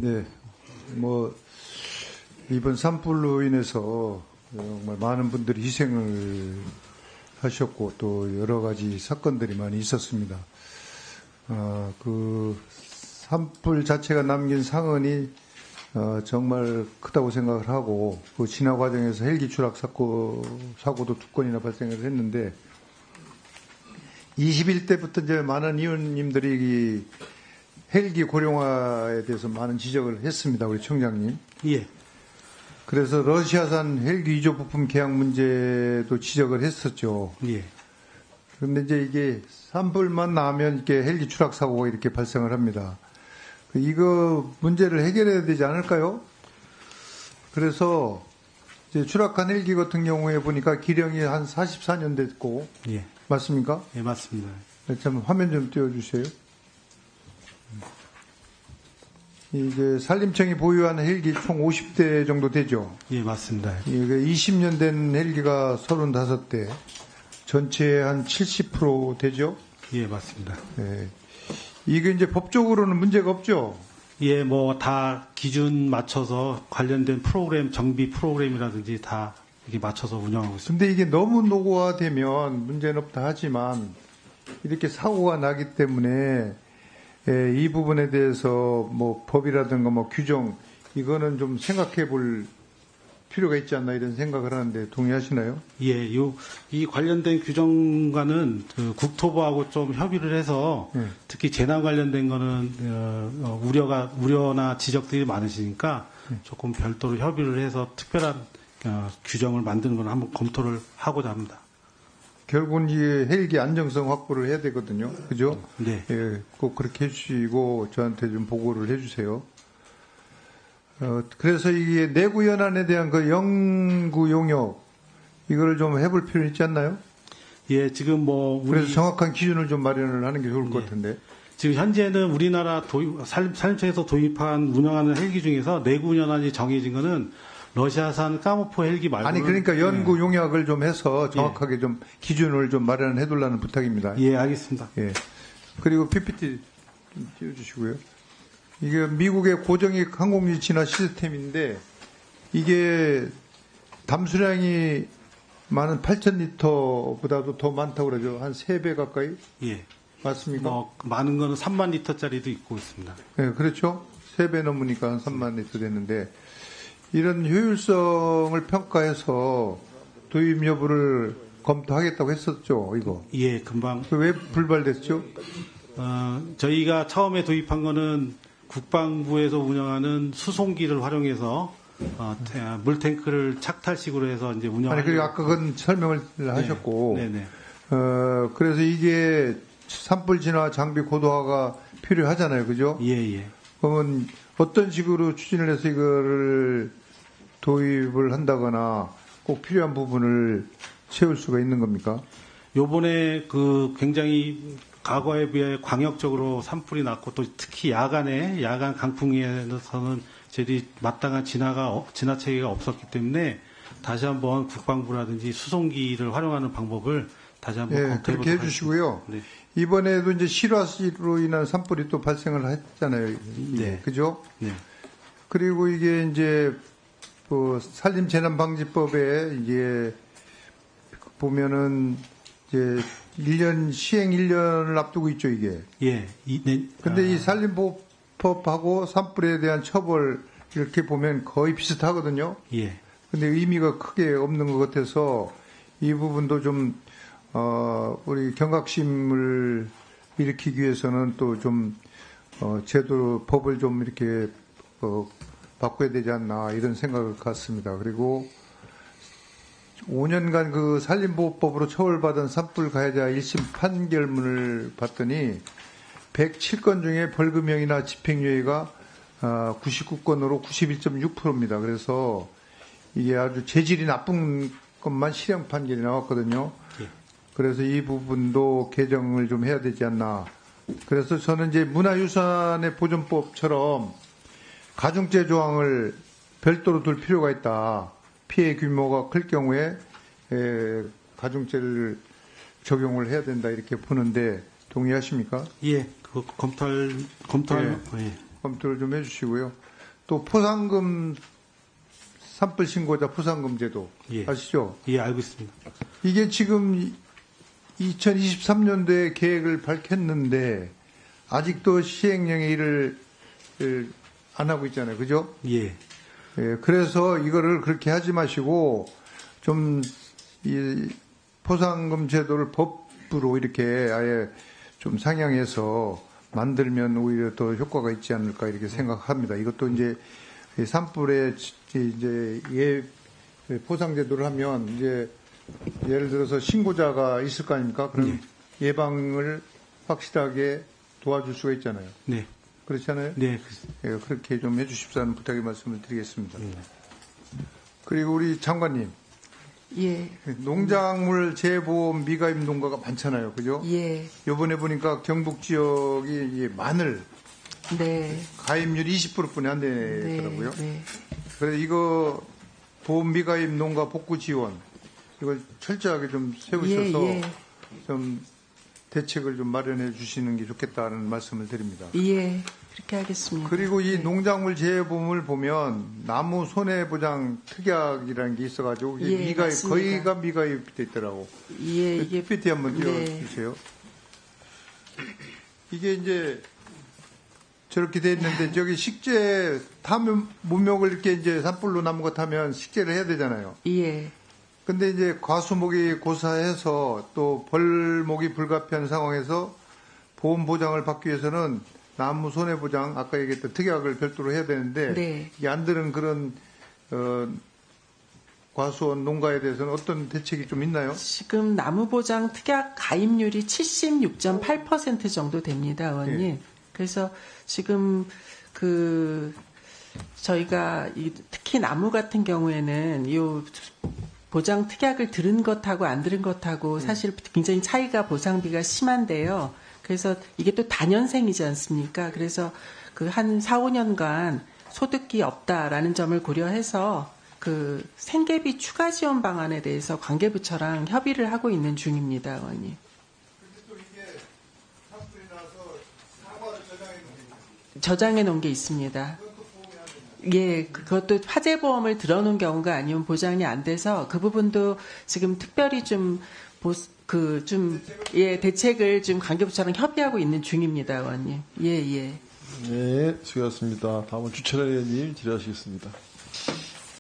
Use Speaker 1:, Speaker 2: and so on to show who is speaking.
Speaker 1: 네, 뭐 이번 산불로 인해서 정말 많은 분들이 희생을 하셨고 또 여러 가지 사건들이 많이 있었습니다. 그 산불 자체가 남긴 상흔이 정말 크다고 생각을 하고 그 진화 과정에서 헬기 추락 사고도 2건이나 발생을 했는데 21대부터 이제 많은 의원님들이 헬기 고령화에 대해서 많은 지적을 했습니다. 우리 청장님.
Speaker 2: 예.
Speaker 1: 그래서 러시아산 헬기 위조 부품 계약 문제도 지적을 했었죠.
Speaker 2: 예.
Speaker 1: 그런데 이제 이게 산불만 나면 이렇게 헬기 추락 사고가 이렇게 발생을 합니다. 이거 문제를 해결해야 되지 않을까요? 그래서 이제 추락한 헬기 같은 경우에 보니까 기령이 한 44년 됐고,
Speaker 2: 예.
Speaker 1: 맞습니까?
Speaker 2: 예, 맞습니다.
Speaker 1: 참 화면 좀 띄워주세요. 이제 산림청이 보유한 헬기 총 50대 정도 되죠?
Speaker 2: 예, 맞습니다.
Speaker 1: 이게 20년 된 헬기가 35대, 전체의 한 70% 되죠?
Speaker 2: 예, 맞습니다.
Speaker 1: 네. 이게 이제 법적으로는 문제가 없죠?
Speaker 2: 예, 뭐 다 기준 맞춰서 관련된 프로그램, 정비 프로그램이라든지 다 이렇게 맞춰서 운영하고 있습니다.
Speaker 1: 근데 이게 너무 노후화되면 문제는 없다 하지만 이렇게 사고가 나기 때문에 이 부분에 대해서 뭐 법이라든가 뭐 규정 이거는 좀 생각해 볼 필요가 있지 않나 이런 생각을 하는데 동의하시나요?
Speaker 2: 예, 이 관련된 규정과는 그 국토부하고 좀 협의를 해서 특히 재난 관련된 거는 우려나 지적들이 많으시니까 조금 별도로 협의를 해서 특별한 규정을 만드는 건 한번 검토를 하고자 합니다.
Speaker 1: 결국은 이 헬기 안정성 확보를 해야 되거든요. 그죠?
Speaker 2: 네.
Speaker 1: 예, 꼭 그렇게 해주시고 저한테 좀 보고를 해주세요. 그래서 이게 내구 연한에 대한 그 연구 용역 이거를 좀 해볼 필요 있지 않나요?
Speaker 2: 예, 지금 뭐
Speaker 1: 그래서 정확한 기준을 좀 마련을 하는 게 좋을 것 같은데.
Speaker 2: 지금 현재는 우리나라 산림청에서 도입한 운영하는 헬기 중에서 내구 연한이 정해진 거는 러시아산 까모포 헬기 말고
Speaker 1: 아니 그러니까 연구 용역을 좀 해서 정확하게 좀 기준을 좀 마련해 두려는 부탁입니다.
Speaker 2: 예, 알겠습니다.
Speaker 1: 예. 그리고 PPT 좀 띄워주시고요. 이게 미국의 고정익 항공유 진화 시스템인데 이게 담수량이 많은 8,000리터보다도 더 많다고 그러죠. 한 3배 가까이?
Speaker 2: 예.
Speaker 1: 맞습니까?
Speaker 2: 많은 거는 3만 리터짜리도 있고 있습니다.
Speaker 1: 네, 그렇죠. 3배 넘으니까 한 3만 리터 됐는데 이런 효율성을 평가해서 도입 여부를 검토하겠다고 했었죠, 이거.
Speaker 2: 예, 금방.
Speaker 1: 왜 불발됐죠?
Speaker 2: 저희가 처음에 도입한 거는 국방부에서 운영하는 수송기를 활용해서 물탱크를 착탈식으로 해서 이제 운영하는.
Speaker 1: 아니, 그리고 아까 그건 설명을 하셨고.
Speaker 2: 네네.
Speaker 1: 그래서 이게 산불 진화 장비 고도화가 필요하잖아요, 그죠?
Speaker 2: 예, 예.
Speaker 1: 그러면 어떤 식으로 추진을 해서 이거를 도입을 한다거나 꼭 필요한 부분을 채울 수가 있는 겁니까?
Speaker 2: 요번에 그 굉장히 과거에 비해 광역적으로 산불이 났고 또 특히 야간 강풍에서는 저희들이 마땅한 진화 체계가 없었기 때문에 다시 한번 국방부라든지 수송기를 활용하는 방법을 다시 한번 검토해 보도록
Speaker 1: 그렇게 해주시고요.
Speaker 2: 네.
Speaker 1: 이번에도 이제 실화로 인한 산불이 또 발생을 했잖아요.
Speaker 2: 네.
Speaker 1: 그죠?
Speaker 2: 네.
Speaker 1: 그리고 이게 이제 그 산림재난방지법에 이게 보면은 이제 1년 시행 1년을 앞두고 있죠, 이게.
Speaker 2: 예.
Speaker 1: 근데 이 산림보호법하고 산불에 대한 처벌 이렇게 보면 거의 비슷하거든요.
Speaker 2: 예.
Speaker 1: 근데 의미가 크게 없는 것 같아서 이 부분도 좀 우리 경각심을 일으키기 위해서는 또 좀 제도 법을 좀 이렇게 바꿔야 되지 않나 이런 생각을 갖습니다. 그리고 5년간 그 산림보호법으로 처벌받은 산불 가해자 1심 판결문을 봤더니 107건 중에 벌금형이나 집행유예가 99건으로 91.6%입니다. 그래서 이게 아주 재질이 나쁜 것만 실형 판결이 나왔거든요.
Speaker 2: 예.
Speaker 1: 그래서 이 부분도 개정을 좀 해야 되지 않나. 그래서 저는 이제 문화유산의 보존법처럼 가중죄 조항을 별도로 둘 필요가 있다. 피해 규모가 클 경우에 가중죄를 적용을 해야 된다 이렇게 보는데 동의하십니까?
Speaker 2: 예. 그 검토할.
Speaker 1: 예.
Speaker 2: 예.
Speaker 1: 검토를 좀 해주시고요. 또 포상금 산불 신고자 포상금 제도
Speaker 2: 예.
Speaker 1: 아시죠?
Speaker 2: 예, 알고 있습니다.
Speaker 1: 이게 지금 2023년도에 계획을 밝혔는데 아직도 시행령의 일을 안 하고 있잖아요. 그죠?
Speaker 2: 예.
Speaker 1: 예, 그래서 이거를 그렇게 하지 마시고 좀 이 포상금 제도를 법으로 이렇게 아예 좀 상향해서 만들면 오히려 더 효과가 있지 않을까 이렇게 생각합니다. 이것도 이제 이 산불에 이제 포상 제도를 하면 이제 예를 들어서 신고자가 있을 거 아닙니까? 그럼 예방을 확실하게 도와줄 수가 있잖아요.
Speaker 2: 네.
Speaker 1: 그렇잖아요.
Speaker 2: 네.
Speaker 1: 예, 그렇게 좀 해주십사는 부탁의 말씀을 드리겠습니다. 그리고 우리 장관님,
Speaker 3: 예,
Speaker 1: 농작물 재보험 미가입 농가가 많잖아요, 그죠?
Speaker 3: 예,
Speaker 1: 이번에 보니까 경북 지역이 이 마늘
Speaker 3: 네,
Speaker 1: 가입률이 20%뿐이 안 되더라고요.
Speaker 3: 네.
Speaker 1: 그래서 이거 보험 미가입 농가 복구 지원 이걸 철저하게 좀 세우셔서
Speaker 3: 예, 예.
Speaker 1: 좀 대책을 좀 마련해 주시는 게 좋겠다는 말씀을 드립니다.
Speaker 3: 예, 그렇게 하겠습니다.
Speaker 1: 그리고 이
Speaker 3: 네.
Speaker 1: 농작물 재보험을 보면 나무 손해보장 특약이라는 게 있어가지고 이게
Speaker 3: 예,
Speaker 1: 미가입
Speaker 3: 맞습니다.
Speaker 1: 거의가 미가입돼 있더라고.
Speaker 3: 예, 이게
Speaker 1: PPT 한번
Speaker 3: 네.
Speaker 1: 띄워주세요. 이게 이제 저렇게 돼 있는데 저기 식재 타면 문명을 이렇게 이제 산불로 남은 것 하면 식재를 해야 되잖아요.
Speaker 3: 예,
Speaker 1: 근데 이제 과수목이 고사해서 또 벌목이 불가피한 상황에서 보험 보장을 받기 위해서는 나무 손해보장 아까 얘기했던 특약을 별도로 해야 되는데
Speaker 3: 네.
Speaker 1: 이게 안 되는 그런 과수원 농가에 대해서는 어떤 대책이 좀 있나요?
Speaker 3: 지금 나무보장 특약 가입률이 76.8% 정도 됩니다, 의원님.
Speaker 1: 예.
Speaker 3: 그래서 지금 저희가 특히 나무 같은 경우에는 요 보장 특약을 들은 것하고 안 들은 것하고 사실 굉장히 차이가 보상비가 심한데요. 그래서 이게 또 단연생이지 않습니까? 그래서 그 한 4, 5년간 소득이 없다라는 점을 고려해서 그 생계비 추가 지원 방안에 대해서 관계부처랑 협의를 하고 있는 중입니다, 의원님.
Speaker 1: 근데 또 이게 산불이 나서 사과를
Speaker 3: 저장해 놓은 게 있습니다. 예, 그것도 화재보험을 들어놓은 경우가 아니면 보장이 안 돼서 그 부분도 지금 특별히 대책을 좀 관계부처랑 협의하고 있는 중입니다, 의원님. 예, 예.
Speaker 4: 네, 수고하셨습니다. 다음은 주철 의원님 질의하시겠습니다.